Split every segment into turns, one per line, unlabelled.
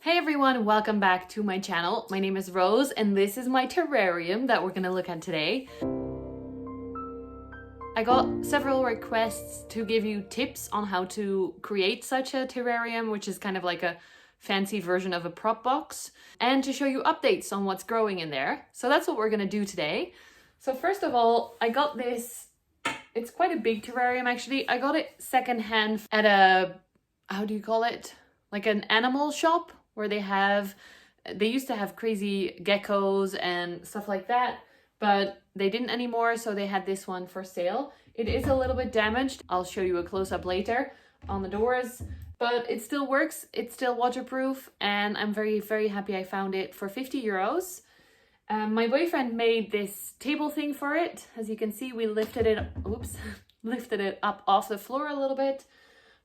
Hey everyone, welcome back to my channel. My name is Rose and this is my terrarium that we're gonna look at today. I got several requests to give you tips on how to create such a terrarium, which is kind of like a fancy version of a prop box, and to show you updates on what's growing in there. So that's what we're gonna do today. So first of all, I got this, it's quite a big terrarium actually. I got it secondhand at a, how do you call it? Like an animal shop where they used to have crazy geckos and stuff like that, but they didn't anymore, so they had this one for sale. It is a little bit damaged. I'll show you a close-up later on the doors, but it still works. It's still waterproof, and I'm very, very happy I found it for 50 euros. My boyfriend made this table thing for it. As you can see, we lifted it up off the floor a little bit,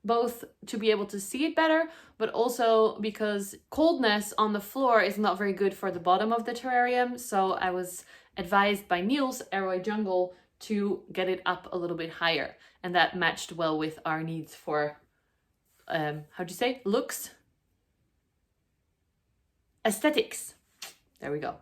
both to be able to see it better, but also because coldness on the floor is not very good for the bottom of the terrarium. So I was advised by Niels, Aroy Jungle, to get it up a little bit higher. And that matched well with our needs for, looks? Aesthetics. There we go.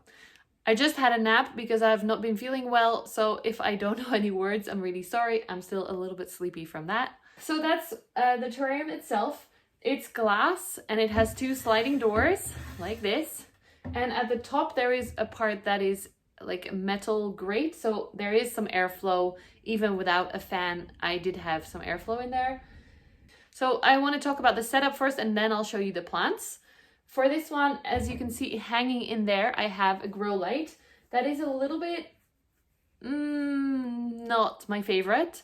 I just had a nap because I've not been feeling well. So if I don't know any words, I'm really sorry. I'm still a little bit sleepy from that. So that's the terrarium itself. It's glass and it has two sliding doors like this. And at the top there is a part that is like a metal grate. So there is some airflow even without a fan. I did have some airflow in there. So I want to talk about the setup first and then I'll show you the plants. For this one, as you can see hanging in there, I have a grow light that is a little bit not my favorite.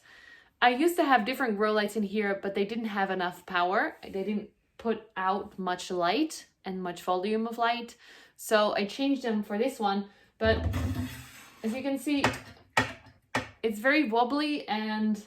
I used to have different grow lights in here, but they didn't have enough power. They didn't put out much light and much volume of light. So I changed them for this one. But as you can see, it's very wobbly and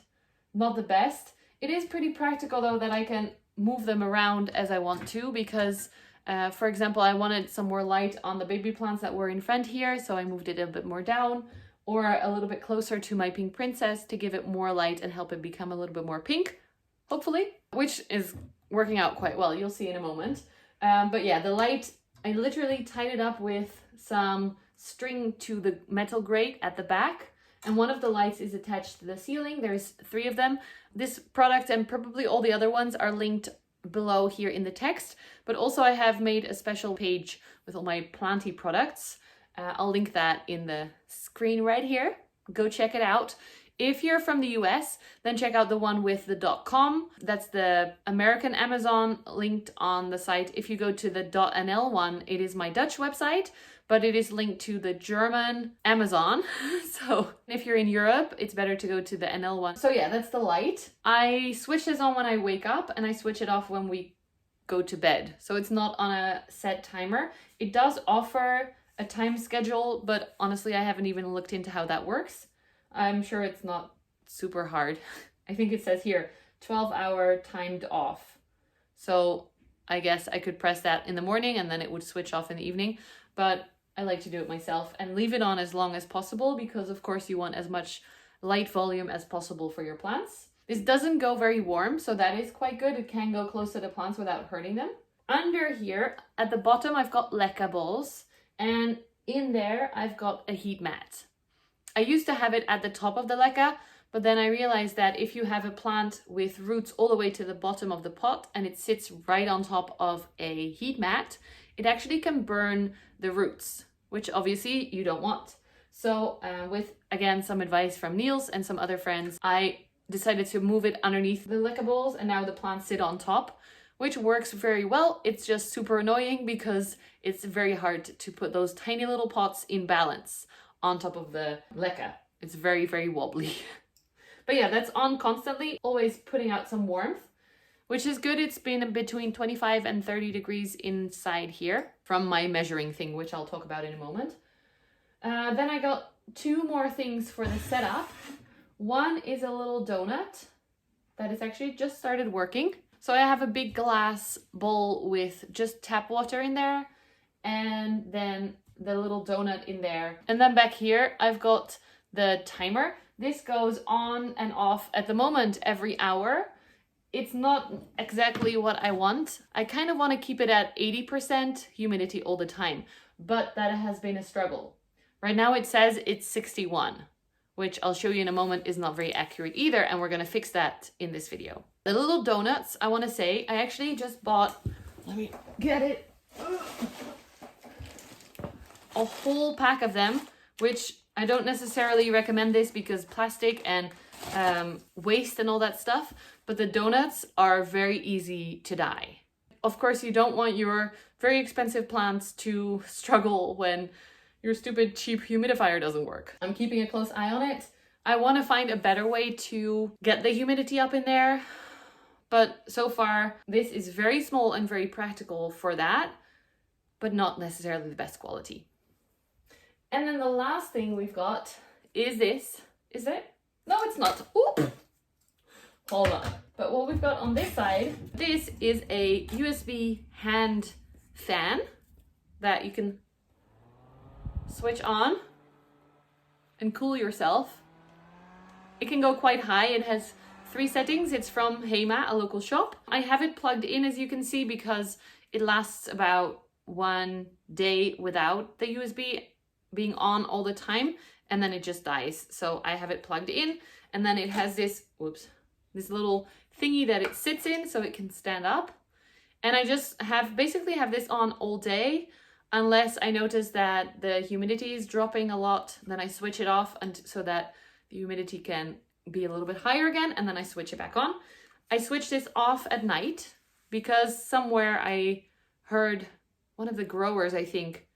not the best. It is pretty practical though that I can move them around as I want to because, for example, I wanted some more light on the baby plants that were in front here. So I moved it a bit more down, or a little bit closer to my pink princess to give it more light and help it become a little bit more pink, hopefully, which is working out quite well. You'll see in a moment. But yeah, the light, I literally tied it up with some string to the metal grate at the back. And one of the lights is attached to the ceiling. There's 3 of them. This product and probably all the other ones are linked below here in the text. But also I have made a special page with all my planty products. I'll link that in the screen right here. Go check it out. If you're from the US, then check out the one with the .com. That's the American Amazon linked on the site. If you go to the .nl one, it is my Dutch website, but it is linked to the German Amazon. So if you're in Europe, it's better to go to the NL one. So yeah, that's the light. I switch this on when I wake up and I switch it off when we go to bed. So it's not on a set timer. It does offer a time schedule, but honestly, I haven't even looked into how that works. I'm sure it's not super hard. I think it says here, 12-hour timed off. So I guess I could press that in the morning and then it would switch off in the evening, but I like to do it myself and leave it on as long as possible because of course you want as much light volume as possible for your plants. This doesn't go very warm, so that is quite good. It can go close to the plants without hurting them. Under here, at the bottom, I've got leca balls. And in there, I've got a heat mat. I used to have it at the top of the leca, but then I realized that if you have a plant with roots all the way to the bottom of the pot and it sits right on top of a heat mat, it actually can burn the roots, which obviously you don't want. So with, again, some advice from Niels and some other friends, I decided to move it underneath the leca balls and now the plants sit on top, which works very well. It's just super annoying because it's very hard to put those tiny little pots in balance on top of the leca. It's very, very wobbly. But yeah, that's on constantly, always putting out some warmth, which is good. It's been between 25 and 30 degrees inside here from my measuring thing, which I'll talk about in a moment. Then I got 2 more things for the setup. One is a little donut that is actually just started working. So I have a big glass bowl with just tap water in there and then the little donut in there. And then back here, I've got the timer. This goes on and off at the moment every hour. it's not exactly what I want. I kind of want to keep it at 80% humidity all the time, but that has been a struggle. Right now it says it's 61, which I'll show you in a moment is not very accurate either, and we're going to fix that in this video. The little donuts, I want to say, I actually just bought, let me get it, a whole pack of them, which I don't necessarily recommend this because plastic and waste and all that stuff, but the donuts are very easy to die. Of course, you don't want your very expensive plants to struggle when your stupid cheap humidifier doesn't work. I'm keeping a close eye on it. I want to find a better way to get the humidity up in there, but so far this is very small and very practical for that, but not necessarily the best quality. And then the last thing we've got is this. Is it? No, it's not. Oop! Hold on. But what we've got on this side, this is a USB hand fan that you can switch on and cool yourself. It can go quite high. It has 3 settings. It's from Hema, a local shop. I have it plugged in, as you can see, because it lasts about 1 day without the USB being on all the time, and then it just dies. So I have it plugged in, and then it has this, this little thingy that it sits in so it can stand up. And I just basically have this on all day, unless I notice that the humidity is dropping a lot, then I switch it off and so that the humidity can be a little bit higher again, and then I switch it back on. I switch this off at night because somewhere I heard one of the growers, I think,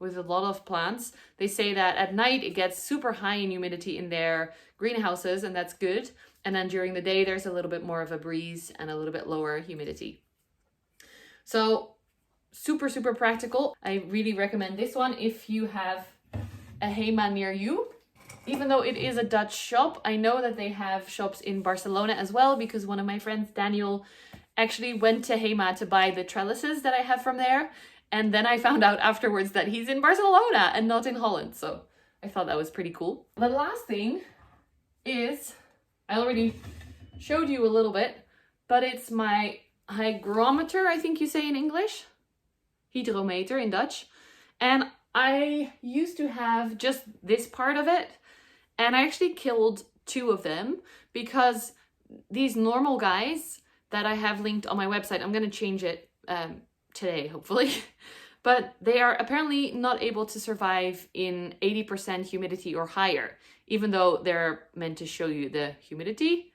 with a lot of plants, they say that at night it gets super high in humidity in their greenhouses, and that's good. And then during the day, there's a little bit more of a breeze and a little bit lower humidity. So super, super practical. I really recommend this one if you have a Hema near you. Even though it is a Dutch shop, I know that they have shops in Barcelona as well, because one of my friends, Daniel, actually went to Hema to buy the trellises that I have from there. And then I found out afterwards that he's in Barcelona and not in Holland. So I thought that was pretty cool. The last thing is, I already showed you a little bit, but it's my hygrometer, I think you say in English. Hydrometer in Dutch. And I used to have just this part of it. And I actually killed 2 of them because these normal guys that I have linked on my website, I'm going to change it today, hopefully. But they are apparently not able to survive in 80% humidity or higher, even though they're meant to show you the humidity,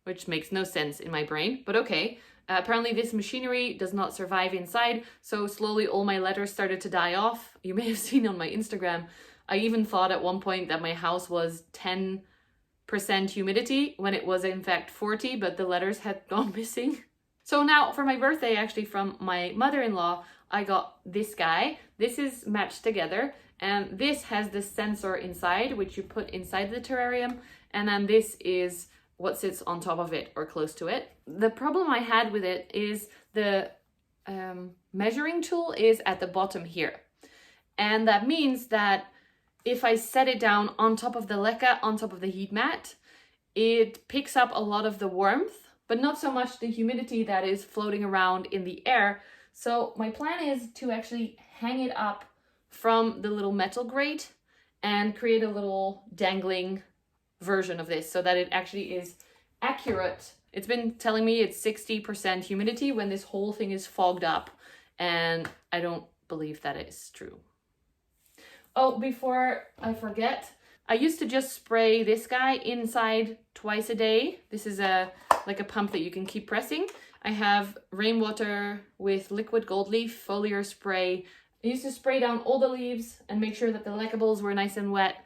which makes no sense in my brain, but okay. Apparently this machinery does not survive inside, so slowly all my letters started to die off. You may have seen on my Instagram, I even thought at one point that my house was 10% humidity when it was in fact 40, but the letters had gone missing. So now for my birthday, actually from my mother-in-law, I got this guy. This is matched together, and this has this sensor inside, which you put inside the terrarium, and then this is what sits on top of it or close to it. The problem I had with it is the measuring tool is at the bottom here. And that means that if I set it down on top of the leca, on top of the heat mat, it picks up a lot of the warmth, but not so much the humidity that is floating around in the air. So my plan is to actually hang it up from the little metal grate and create a little dangling version of this so that it actually is accurate. It's been telling me it's 60% humidity when this whole thing is fogged up, and I don't believe that is true. Oh, before I forget, I used to just spray this guy inside twice a day. This is like a pump that you can keep pressing. I have rainwater with liquid gold leaf foliar spray. I used to spray down all the leaves and make sure that the leckables were nice and wet.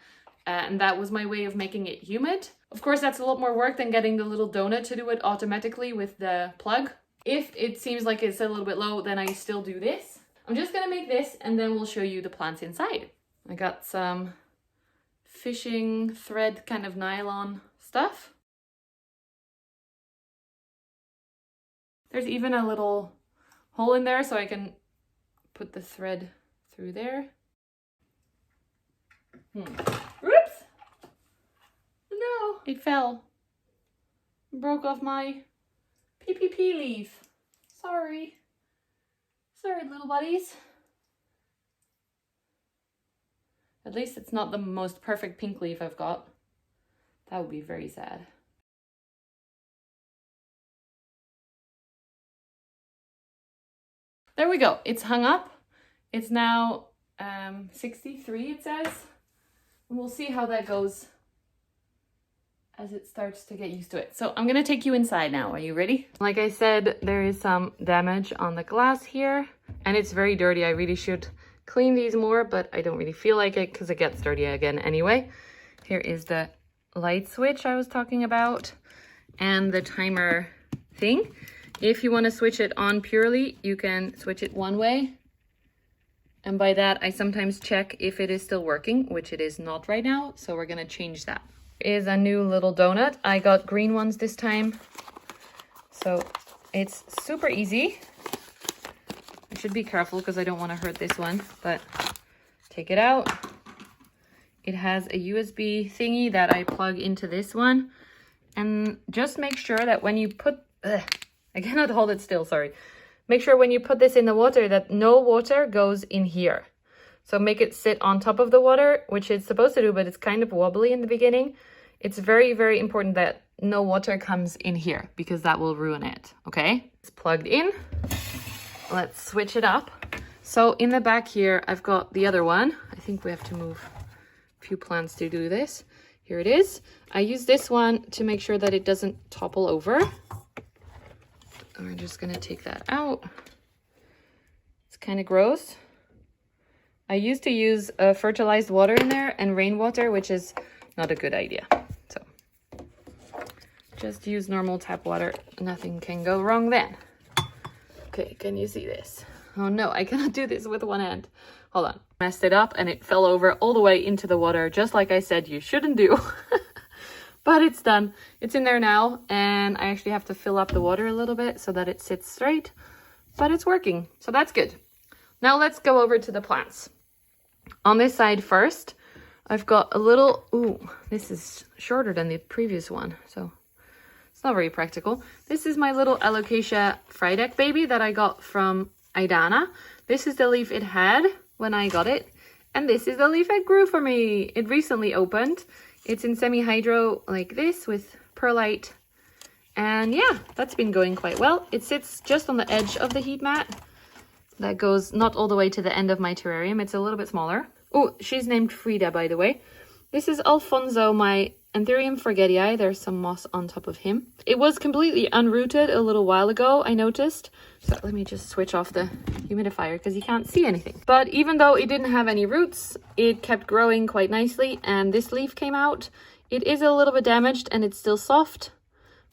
And that was my way of making it humid. Of course, that's a lot more work than getting the little donut to do it automatically with the plug. If it seems like it's a little bit low, then I still do this. I'm just gonna make this and then we'll show you the plants inside. I got some fishing thread kind of nylon stuff. There's even a little hole in there so I can put the thread through there. Oops! No, it fell. Broke off my PPP leaf. Sorry. Sorry, little buddies. At least it's not the most perfect pink leaf I've got. That would be very sad. There we go. It's hung up. It's now 63, it says. And we'll see how that goes as it starts to get used to it. So I'm gonna take you inside now. Are you ready? Like I said, there is some damage on the glass here and it's very dirty. I really should clean these more, but I don't really feel like it because it gets dirty again anyway. Here is the light switch I was talking about and the timer thing. If you want to switch it on purely, you can switch it one way. And by that, I sometimes check if it is still working, which it is not right now. So we're going to change that. Is a new little donut. I got green ones this time. So it's super easy. I should be careful because I don't want to hurt this one, but take it out. It has a USB thingy that I plug into this one. And just make sure that when you put... I cannot hold it still, sorry. Make sure when you put this in the water that no water goes in here. So make it sit on top of the water, which it's supposed to do, but it's kind of wobbly in the beginning. It's very, very important that no water comes in here because that will ruin it, okay? It's plugged in. Let's switch it up. So in the back here, I've got the other one. I think we have to move a few plants to do this. Here it is. I use this one to make sure that it doesn't topple over. We're just gonna take that out. It's kind of gross. I used to use fertilized water in there and rainwater, which is not a good idea. So just use normal tap water. Nothing can go wrong then. Okay, can you see this? Oh no, I cannot do this with one hand. Hold on. Messed it up and it fell over all the way into the water, just like I said you shouldn't do. But it's done. It's in there now, and I actually have to fill up the water a little bit so that it sits straight, but it's working, so that's good. Now let's go over to the plants. On this side first, I've got a little, ooh, this is shorter than the previous one, so it's not very practical. This is my little Alocasia Frydek baby that I got from Idana. This is the leaf it had when I got it, and this is the leaf it grew for me. It recently opened. It's in semi-hydro like this with perlite. And yeah, that's been going quite well. It sits just on the edge of the heat mat. That goes not all the way to the end of my terrarium. It's a little bit smaller. Oh, she's named Frida, by the way. This is Alfonso, my Anthurium forgetii. There's some moss on top of him. It was completely unrooted a little while ago, I noticed. So let me just switch off the humidifier because you can't see anything. But even though it didn't have any roots, it kept growing quite nicely and this leaf came out. It is a little bit damaged and it's still soft,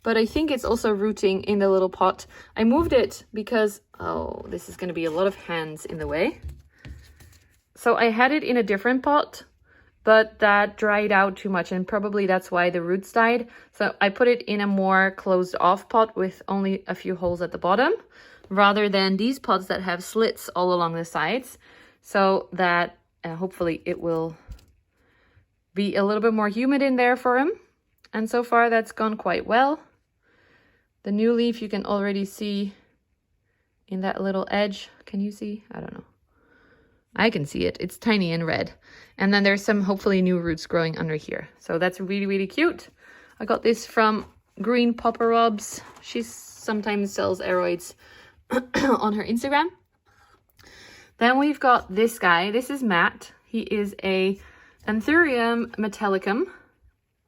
but I think it's also rooting in the little pot. I moved it because, oh, this is going to be a lot of hands in the way. So I had it in a different pot, but that dried out too much and probably that's why the roots died. So I put it in a more closed off pot with only a few holes at the bottom, rather than these pots that have slits all along the sides, so that hopefully it will be a little bit more humid in there for him. And so far that's gone quite well. The new leaf you can already see in that little edge. Can you see? I don't know. I can see it. It's tiny and red. And then there's some hopefully new roots growing under here. So that's really, really cute. I got this from Green Popper Robs. She sometimes sells aeroids on her Instagram. Then we've got this guy. This is Matt. He is a Anthurium metallicum.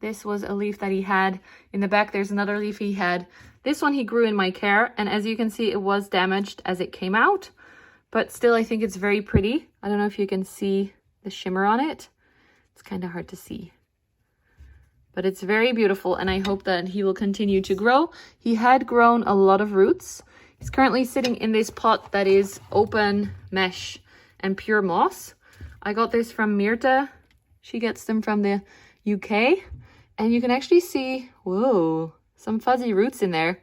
This was a leaf that he had. In the back, there's another leaf he had. This one he grew in my care. And as you can see, it was damaged as it came out. But still, I think it's very pretty. I don't know if you can see the shimmer on it. It's kind of hard to see. But it's very beautiful, and I hope that he will continue to grow. He had grown a lot of roots. He's currently sitting in this pot that is open mesh and pure moss. I got this from Myrta. She gets them from the UK. And you can actually see, whoa, some fuzzy roots in there.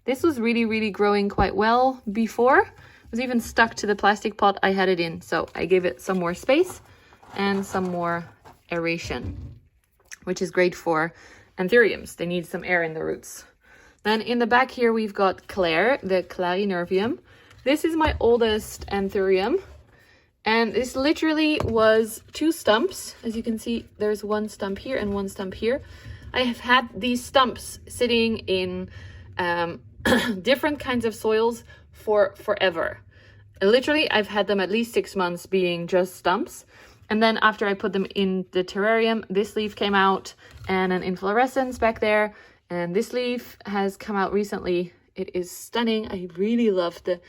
This was really, really growing quite well before. It was even stuck to the plastic pot I had it in. So I gave it some more space and some more aeration, which is great for anthuriums. They need some air in the roots. Then in the back here, we've got Claire, the Terrarium. This is my oldest anthurium. And this literally was 2 stumps. As you can see, there's 1 stump here and 1 stump here. I have had these stumps sitting in different kinds of soils for forever. Literally, I've had them at least 6 months being just stumps. And then after I put them in the terrarium, this leaf came out and an inflorescence back there. And this leaf has come out recently. It is stunning. I really love the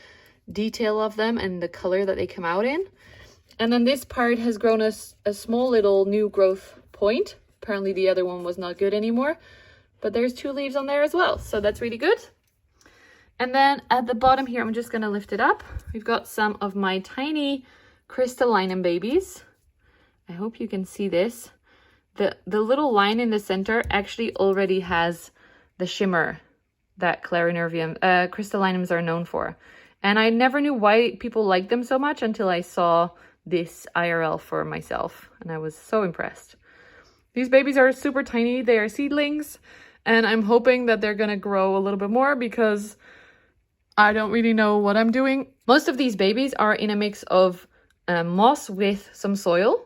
detail of them and the color that they come out in. And then this part has grown a small little new growth point. Apparently the other one was not good anymore, but there's 2 leaves on there as well. So that's really good. And then at the bottom here, I'm just going to lift it up. We've got some of my tiny crystallinum babies. I hope you can see this. The little line in the center actually already has the shimmer that crystallinums are known for. And I never knew why people like them so much until I saw this IRL for myself. And I was so impressed. These babies are super tiny. They are seedlings. And I'm hoping that they're going to grow a little bit more because I don't really know what I'm doing. Most of these babies are in a mix of moss with some soil,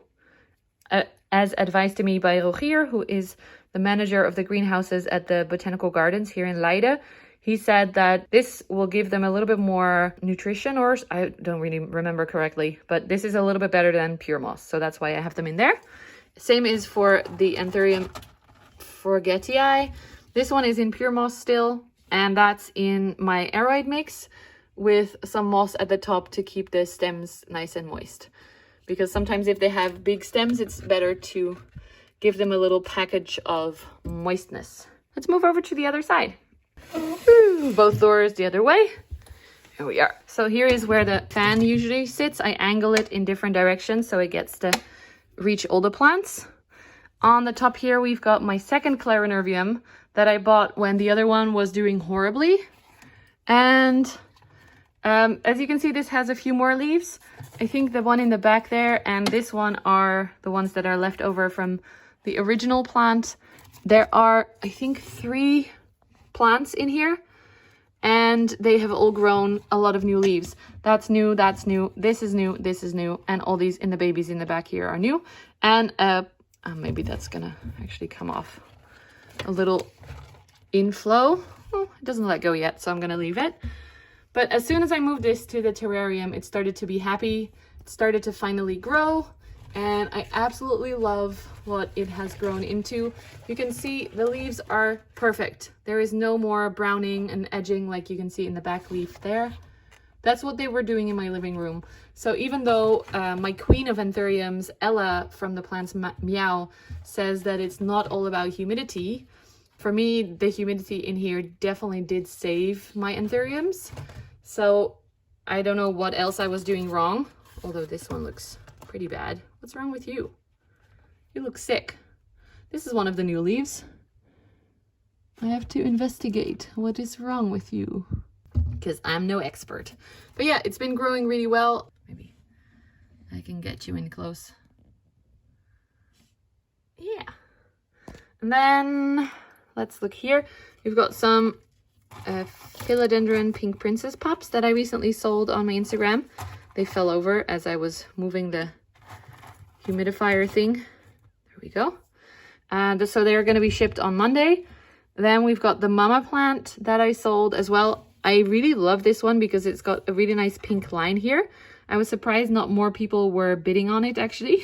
as advised to me by Rogier, who is the manager of the greenhouses at the Botanical Gardens here in Leiden. He said that this will give them a little bit more nutrition, or I don't really remember correctly, but this is a little bit better than pure moss. So that's why I have them in there. Same is for the Anthurium forgetii. This one is in pure moss still, and that's in my aroid mix with some moss at the top to keep the stems nice and moist. Because sometimes if they have big stems, it's better to give them a little package of moistness. Let's move over to the other side. Ooh, both doors the other way. Here we are. So here is where the fan usually sits. I angle it in different directions so it gets to reach all the plants. On the top here, we've got my second Terrarium that I bought when the other one was doing horribly. And as you can see, this has a few more leaves. I think the one in the back there and this one are the ones that are left over from the original plant. There are, I think, 3 plants in here, and they have all grown a lot of new leaves. That's new, this is new, this is new, and all these in the babies in the back here are new. And maybe that's gonna actually come off a little inflow. Oh, it doesn't let go yet, so I'm gonna leave it. But as soon as I moved this to the terrarium, it started to be happy. It started to finally grow, and I absolutely love what it has grown into. You can see the leaves are perfect. There is no more browning and edging like you can see in the back leaf there. That's what they were doing in my living room. So even though my queen of anthuriums, Ella from the Plants Meow, says that it's not all about humidity, for me, the humidity in here definitely did save my anthuriums. So I don't know what else I was doing wrong, although this one looks pretty bad. What's wrong with you? You look sick. This is one of the new leaves. I have to investigate what is wrong with you, because I'm no expert. But yeah, it's been growing really well. Maybe I can get you in close. Yeah. And then let's look here. We've got some philodendron pink princess pops that I recently sold on my Instagram. They fell over as I was moving the humidifier thing. There we go. So they're going to be shipped on Monday. Then we've got the mama plant that I sold as well. I really love this one because it's got a really nice pink line here. I was surprised not more people were bidding on it actually.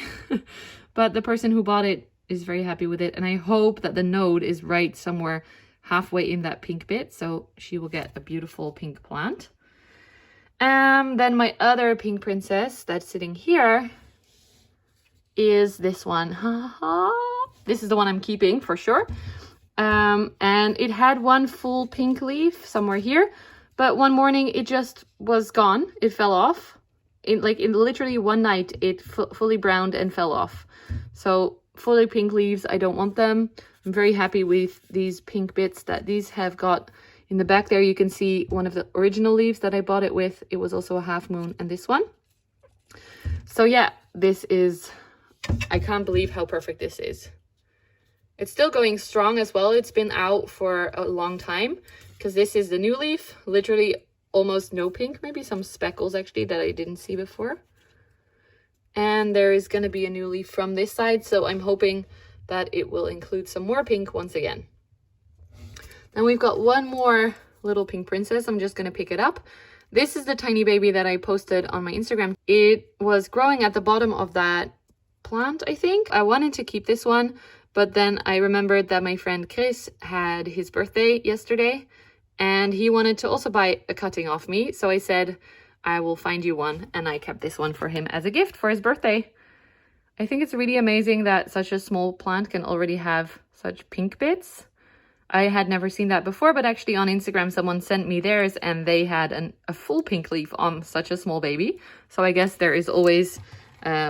But the person who bought it is very happy with it. And I hope that the node is right somewhere halfway in that pink bit. So she will get a beautiful pink plant. Then my other pink princess that's sitting here is this one. This is the one I'm keeping for sure. And it had one full pink leaf somewhere here, but one morning it just was gone. It fell off. In literally one night, it fully browned and fell off. So fully pink leaves, I don't want them. I'm very happy with these pink bits that these have got. In the back there, you can see one of the original leaves that I bought it with. It was also a half moon, and this one. So yeah, this is, I can't believe how perfect this is. It's still going strong as well. It's been out for a long time because this is the new leaf. Literally almost no pink, maybe some speckles actually that I didn't see before. And there is going to be a new leaf from this side, so I'm hoping that it will include some more pink once again. Then we've got one more little pink princess. I'm just going to pick it up. This is the tiny baby that I posted on my Instagram. It was growing at the bottom of that plant, I think. I wanted to keep this one, but then I remembered that my friend Chris had his birthday yesterday and he wanted to also buy a cutting off me. So I said, I will find you one, and I kept this one for him as a gift for his birthday. I think it's really amazing that such a small plant can already have such pink bits. I had never seen that before, but actually on Instagram someone sent me theirs and they had a full pink leaf on such a small baby. So I guess there is always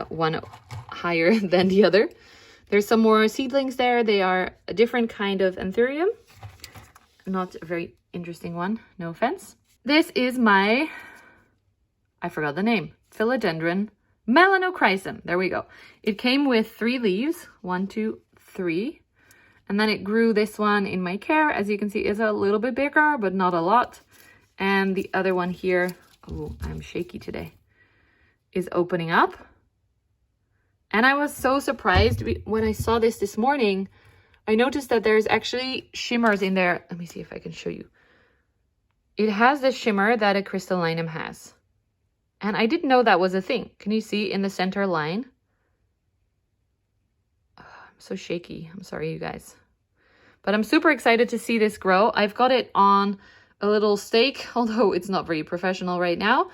one higher than the other. There's some more seedlings there. They are a different kind of Terrarium. Not a very interesting one, no offense. This is my, I forgot the name, Philodendron Melanochrysum. There we go. It came with 3 leaves, 1, 2, 3. And then it grew this one in my care. As you can see, is a little bit bigger, but not a lot. And the other one here, oh, I'm shaky today, is opening up. And I was so surprised when I saw this morning. I noticed that there's actually shimmers in there. Let me see if I can show you. It has the shimmer that a crystallinum has. And I didn't know that was a thing. Can you see in the center line? Oh, I'm so shaky. I'm sorry, you guys. But I'm super excited to see this grow. I've got it on a little stake, although it's not very professional right now.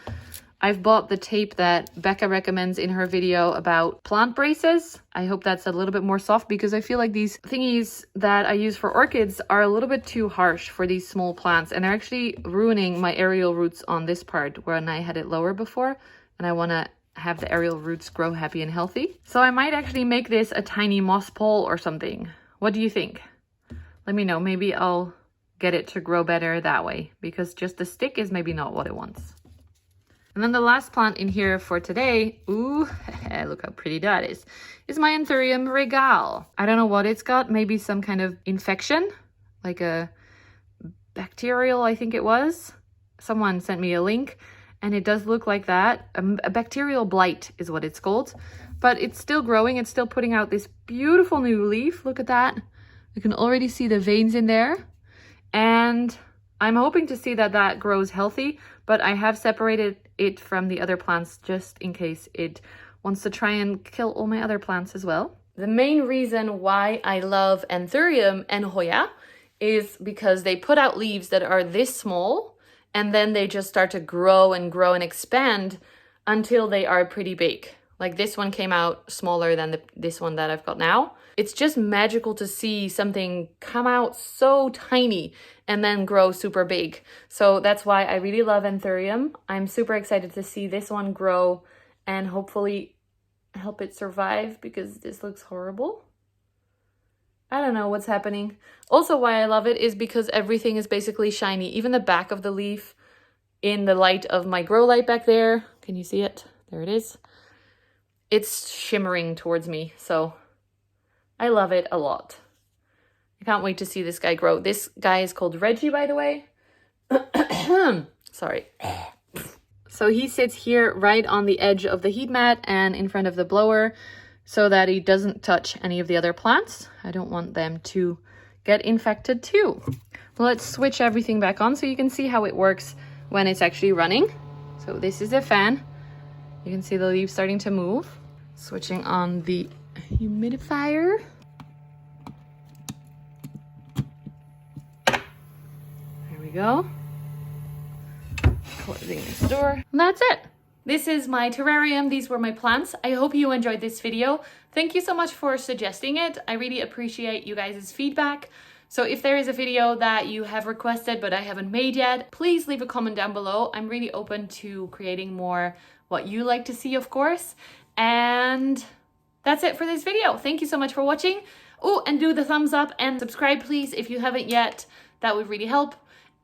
I've bought the tape that Becca recommends in her video about plant braces. I hope that's a little bit more soft because I feel like these thingies that I use for orchids are a little bit too harsh for these small plants, and they're actually ruining my aerial roots on this part when I had it lower before, and I want to have the aerial roots grow happy and healthy. So I might actually make this a tiny moss pole or something. What do you think? Let me know. Maybe I'll get it to grow better that way, because just the stick is maybe not what it wants. And then the last plant in here for today, ooh, look how pretty that is my Terrarium Regal. I don't know what it's got, maybe some kind of infection, like a bacterial, I think it was. Someone sent me a link and it does look like that. A bacterial blight is what it's called, but it's still growing. It's still putting out this beautiful new leaf. Look at that. You can already see the veins in there. And I'm hoping to see that that grows healthy, but I have separated it from the other plants just in case it wants to try and kill all my other plants as well. The main reason why I love Terrarium and Hoya is because they put out leaves that are this small, and then they just start to grow and expand until they are pretty big. Like this one came out smaller than this one that I've got now. It's just magical to see something come out so tiny and then grow super big. So that's why I really love Terrarium. I'm super excited to see this one grow and hopefully help it survive, because this looks horrible. I don't know what's happening. Also, why I love it is because everything is basically shiny. Even the back of the leaf in the light of my grow light back there. Can you see it? There it is. It's shimmering towards me, so I love it a lot. I can't wait to see this guy grow. This guy is called Reggie, by the way. Sorry. So he sits here right on the edge of the heat mat and in front of the blower so that he doesn't touch any of the other plants. I don't want them to get infected too. Let's switch everything back on so you can see how it works when it's actually running. So this is a fan. You can see the leaves starting to move. Switching on the humidifier. There we go. Closing this door. And that's it. This is my terrarium. These were my plants. I hope you enjoyed this video. Thank you so much for suggesting it. I really appreciate you guys' feedback. So if there is a video that you have requested but I haven't made yet, please leave a comment down below. I'm really open to creating more what you like to see, of course. And that's it for this video. Thank you so much for watching. Oh, and do the thumbs up and subscribe, please, if you haven't yet. That would really help.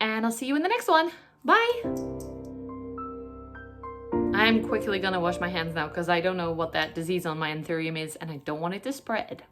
And I'll see you in the next one. Bye. I'm quickly gonna wash my hands now because I don't know what that disease on my Terrarium is and I don't want it to spread.